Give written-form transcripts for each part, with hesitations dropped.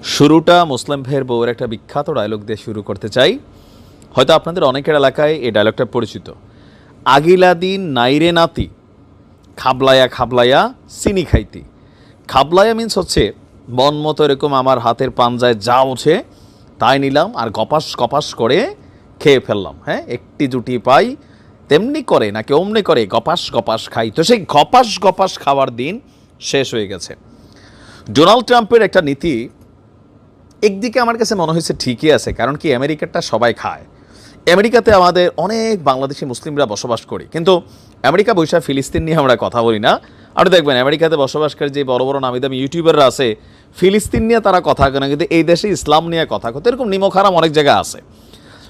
শুরুটা মুসলিম ভাইয়ের বউয়ের একটা বিখ্যাত ডায়লগ দিয়ে শুরু করতে চাই। হয়তো আপনাদের অনেকের এলাকায় এই ডায়লগটা পরিচিত। আগিলা দিন নাইরে নাতি, খাবলায়া খাবলায়া চিনি খাইতি। খাবলায়া মিন্স হচ্ছে মন মতো এরকম আমার হাতের পাঞ্জায় যা ওঠে তাই নিলাম আর গপাস গপাস করে খেয়ে ফেললাম। হ্যাঁ, একটি জুটি পাই তেমনি করে নাকি অমনি করে গপাস গপাস খাই। তো সেই গপাস গপাস খাওয়ার দিন শেষ হয়ে গেছে। ডোনাল্ড ট্রাম্পের একটা নীতি একদিকে আমার কাছে মনে হয়েছে ঠিকই আছে, কারণ কি আমেরিকাটা সবাই খায়। আমেরিকাতে আমাদের অনেক বাংলাদেশি মুসলিমরা বসবাস করি, কিন্তু আমেরিকা বৈশা ফিলিস্তিন নিয়ে আমরা কথা বলি না। আপনি দেখবেন আমেরিকাতে বসবাসকারী যে বড় বড় নামি দামি ইউটিউবাররা আছে, ফিলিস্তিন নিয়ে তারা কথা কেন, কিন্তু এই দেশে ইসলাম নিয়ে কথা কত, এরকম নিমখারাম অনেক জায়গায় আছে।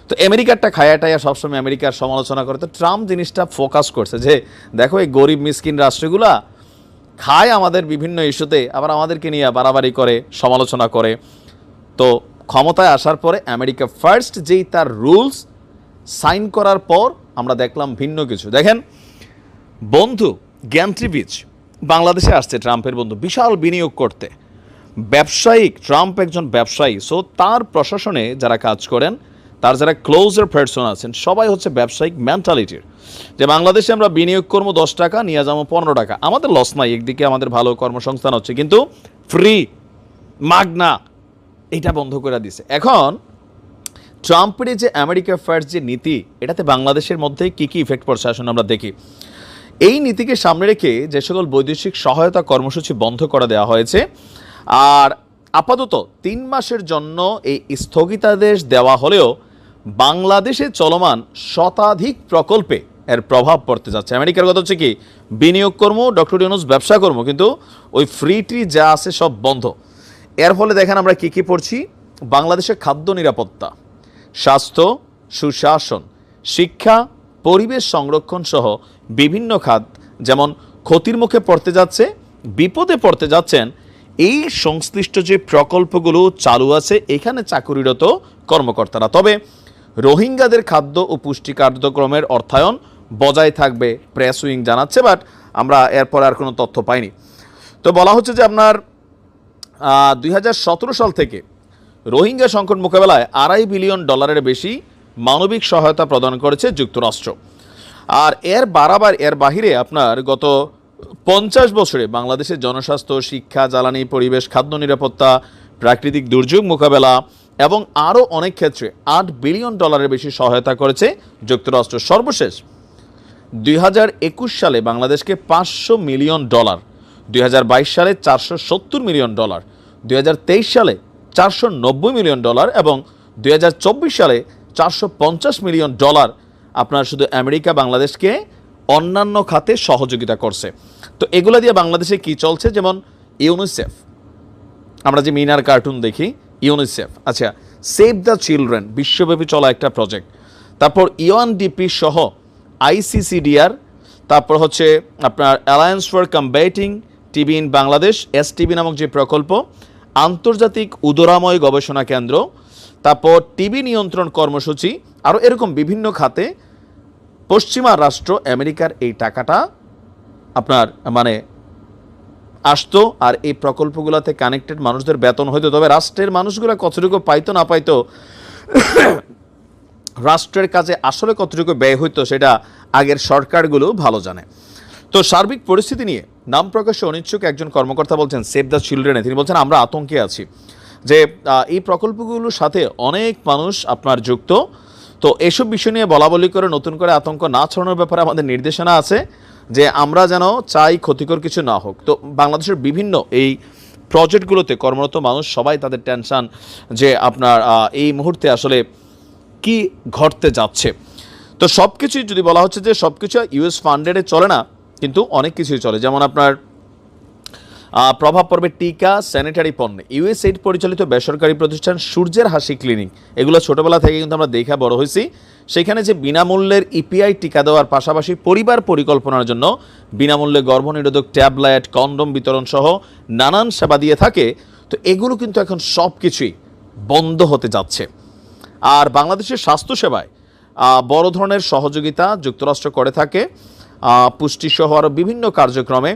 তো আমেরিকারটা খায়াটাইয়া সবসময় আমেরিকার সমালোচনা করে। তো ট্রাম্প জিনিসটা ফোকাস করছে যে দেখো এই গরিব মিসকিন রাষ্ট্রগুলা খায় আমাদের বিভিন্ন ইস্যুতে, আবার আমাদেরকে নিয়ে বাড়াবাড়ি করে সমালোচনা করে। তো ক্ষমতায় আসার পরে আমেরিকা ফার্স্ট যেই তার রুলস সাইন করার পর আমরা দেখলাম ভিন্ন কিছু। দেখেন, বন্ধু গ্যান্ট্রিভিচ বাংলাদেশে আসছে, ট্রাম্পের বন্ধু, বিশাল বিনিয়োগ করতে। ব্যবসায়িক, ট্রাম্প একজন ব্যবসায়ী, সো তার প্রশাসনে যারা কাজ করেন, তার যারা ক্লোজার পার্সন আছেন, সবাই হচ্ছে ব্যবসায়িক মেন্টালিটির। যে বাংলাদেশে আমরা বিনিয়োগ করবো 10 টাকা, নিয়ে যাবো 15 টাকা, আমাদের লস নাই, একদিকে আমাদের ভালো কর্মসংস্থান হচ্ছে, কিন্তু ফ্রি মাগনা এটা বন্ধ করে দিছে। এখন ট্রাম্পের যে আমেরিকা ফার্স্ট যে নীতি, এটাতে বাংলাদেশের মধ্যে কী কী ইফেক্ট পড়ছে আসুন আমরা দেখি। এই নীতিকে সামনে রেখে যে সকল বৈদেশিক সহায়তা কর্মসূচি বন্ধ করে দেওয়া হয়েছে, আর আপাতত 3 মাসের জন্য এই স্থগিতাদেশ দেওয়া হলেও বাংলাদেশে চলমান শতাধিক প্রকল্পে এর প্রভাব পড়তে যাচ্ছে। আমেরিকার কথা হচ্ছে কি, বিনিয়োগ কর্ম, ডক্টর ইউনূস ব্যবসা কর্ম, কিন্তু ওই ফ্রি যা আছে সব বন্ধ। এর ফলে দেখেন আমরা কী কী পড়ছি। বাংলাদেশের খাদ্য নিরাপত্তা, স্বাস্থ্য, সুশাসন, শিক্ষা, পরিবেশ সংরক্ষণ সহ বিভিন্ন খাত যেমন ক্ষতির মুখে পড়তে যাচ্ছে, বিপদে পড়তে যাচ্ছেন। এই সংশ্লিষ্ট যে প্রকল্পগুলো চালু আছে এখানে চাকুরিরত কর্মকর্তারা। তবে রোহিঙ্গাদের খাদ্য ও পুষ্টি কার্যক্রমের অর্থায়ন বজায় থাকবে, প্রেস উইং জানাচ্ছে, বাট আমরা এরপর আর কোনো তথ্য পাইনি। তো বলা হচ্ছে যে আপনার 2017 সাল থেকে রোহিঙ্গা সংকট মোকাবেলায় $2.5 বিলিয়ন বেশি মানবিক সহায়তা প্রদান করেছে যুক্তরাষ্ট্র। আর এর বাহিরে আপনার গত 50 বছরে বাংলাদেশের জনস্বাস্থ্য, শিক্ষা, জ্বালানি, পরিবেশ, খাদ্য নিরাপত্তা, প্রাকৃতিক দুর্যোগ মোকাবেলা এবং আরও অনেক ক্ষেত্রে $8 বিলিয়ন বেশি সহায়তা করেছে যুক্তরাষ্ট্র। সর্বশেষ 2021 সালে বাংলাদেশকে $500 মিলিয়ন, 2022 সালে $470 মিলিয়ন, 2023 সালে $490 মিলিয়ন এবং 2024 সালে $450 মিলিয়ন আপনার শুধু আমেরিকা বাংলাদেশকে অন্যান্য খাতে সহযোগিতা করছে। তো এগুলো দিয়ে বাংলাদেশে কি চলছে, যেমন ইউনিসেফ, আমরা যে মিনার কার্টুন দেখি, ইউনিসেফ, আচ্ছা, সেভ দ্য চিলড্রেন বিশ্বব্যাপী চলা একটা প্রজেক্ট, তারপর ইউএনডিপি সহ ICCDR, তারপর হচ্ছে আপনার alliance for combating TB in Bangladesh, STB নামক যে প্রকল্প, আন্তর্জাতিক উদরাময় গবেষণা কেন্দ্র, তারপর টিবি নিয়ন্ত্রণ কর্মসূচি, আরও এরকম বিভিন্ন খাতে পশ্চিমা রাষ্ট্র আমেরিকার এই টাকাটা আপনার মানে আসতো, আর এই প্রকল্পগুলোতে কানেক্টেড মানুষদের বেতন হইতো। তবে রাষ্ট্রের মানুষগুলো কতটুকু পাইতো না পাইতো, রাষ্ট্রের কাজে আসলে কতটুকু ব্যয় হইতো, সেটা আগের সরকারগুলো ভালো জানে। তো সার্বিক পরিস্থিতি নিয়ে নাম প্রকাশে অনিচ্ছুক একজন কর্মকর্তা বলছেন সেভ দ্য চিলড্রেনে, তিনি বলছেন আমরা আতঙ্কে আছি যে এই প্রকল্পগুলোর সাথে অনেক মানুষ আপনার যুক্ত। তো এসব বিষয় নিয়ে বলা বলি করে নতুন করে আতঙ্ক না ছড়ানোর ব্যাপারে আমাদের নির্দেশনা আছে, যে আমরা যেন চাই ক্ষতিকর কিছু না হোক। তো বাংলাদেশের বিভিন্ন এই প্রজেক্টগুলোতে কর্মরত মানুষ সবাই তাদের টেনশন যে আপনার এই মুহূর্তে আসলে কি ঘটতে যাচ্ছে। তো সব কিছুই যদি বলা হচ্ছে যে সব কিছু US ফান্ডেডে চলে না, কিন্তু অনেক কিছুই চলে, যেমন আপনার প্রভাব পড়বে টিকা, স্যানিটারি পণ্যে। USAID পরিচালিত বেসরকারি প্রতিষ্ঠান সূর্যের হাসি ক্লিনিক, এগুলো ছোটোবেলা থেকে কিন্তু আমরা দেখা বড় হয়েছি। সেখানে যে বিনামূল্যের EPI টিকা দেওয়ার পাশাপাশি পরিবার পরিকল্পনার জন্য বিনামূল্যে গর্ভনিরোধক ট্যাবলেট, কন্ডোম বিতরণ সহ নানান সেবা দিয়ে থাকে। তো এগুলো কিন্তু এখন সব কিছুই বন্ধ হতে যাচ্ছে। আর বাংলাদেশের স্বাস্থ্যসেবায় বড় ধরনের সহযোগিতা যুক্তরাষ্ট্র করে থাকে, পুষ্টিসহ আরও বিভিন্ন কার্যক্রমে।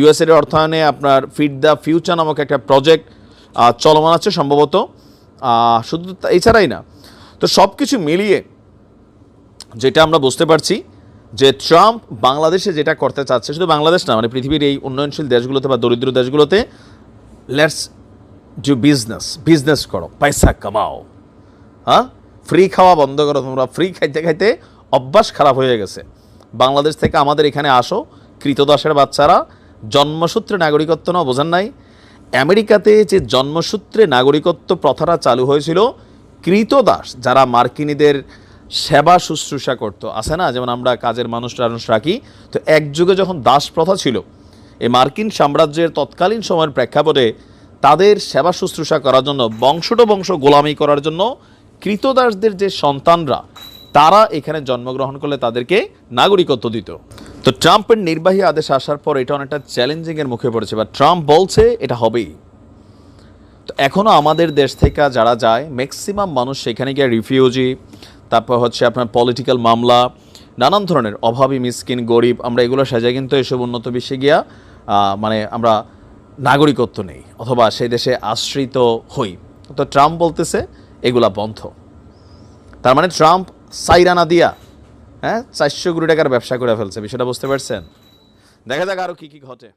USAID অর্থায়নে আপনার ফিড দ্য ফিউচার নামক একটা প্রজেক্ট চলমান আছে সম্ভবত। শুধু এছাড়াই না, তো সব কিছু মিলিয়ে যেটা আমরা বুঝতে পারছি যে ট্রাম্প বাংলাদেশে যেটা করতে চাচ্ছে, শুধু বাংলাদেশ না, মানে পৃথিবীর এই উন্নয়নশীল দেশগুলোতে বা দরিদ্র দেশগুলোতে, লেটস ডু বিজনেস করো, পয়সা কামাও, হ্যাঁ, ফ্রি খাওয়া বন্ধ করো, তোমরা ফ্রি খাইতে খাইতে অভ্যাস খারাপ হয়ে গেছে। বাংলাদেশ থেকে আমাদের এখানে আসো, কৃতদাসের বাচ্চারা, জন্মসূত্রে নাগরিকত্ব নাও, বোঝেন নাই? আমেরিকাতে যে জন্মসূত্রে নাগরিকত্ব প্রথাটা চালু হয়েছিল, কৃতদাস যারা মার্কিনীদের সেবা শুশ্রূষা করতো, আছে না, যেমন আমরা কাজের মানুষ রাখি, তো এক যুগে যখন দাস প্রথা ছিল, এই মার্কিন সাম্রাজ্যের তৎকালীন সময়ের প্রেক্ষাপটে তাদের সেবা শুশ্রূষা করার জন্য, বংশ গোলামি করার জন্য কৃতদাসদের যে সন্তানরা, তারা এখানে জন্মগ্রহণ করলে তাদেরকে নাগরিকত্ব দিত। তো ট্রাম্পের নির্বাহী আদেশ আসার পর এটা অনেকটা চ্যালেঞ্জিংয়ের মুখে পড়েছে, বা ট্রাম্প বলছে এটা হবেই। তো এখনও আমাদের দেশ থেকে যারা যায়, ম্যাক্সিমাম মানুষ সেখানে গিয়ে রিফিউজি, তারপর হচ্ছে আপনার পলিটিক্যাল মামলা, নানান ধরনের অভাবী, মিসকিন, গরিব, আমরা এগুলো সাজাই কিন্তু এসব উন্নত বিশ্বে গিয়া মানে আমরা নাগরিকত্ব নেই অথবা সেই দেশে আশ্রিত হই। তো ট্রাম্প বলতেছে এগুলা বন্ধ। তার মানে ট্রাম্প সাইরানা দিয়া 400 কোটি টাকার ব্যবসা করে ফেলছে, বিষয়টা বুঝতে পারছেন? দেখা যাক আরও কী কী ঘটে।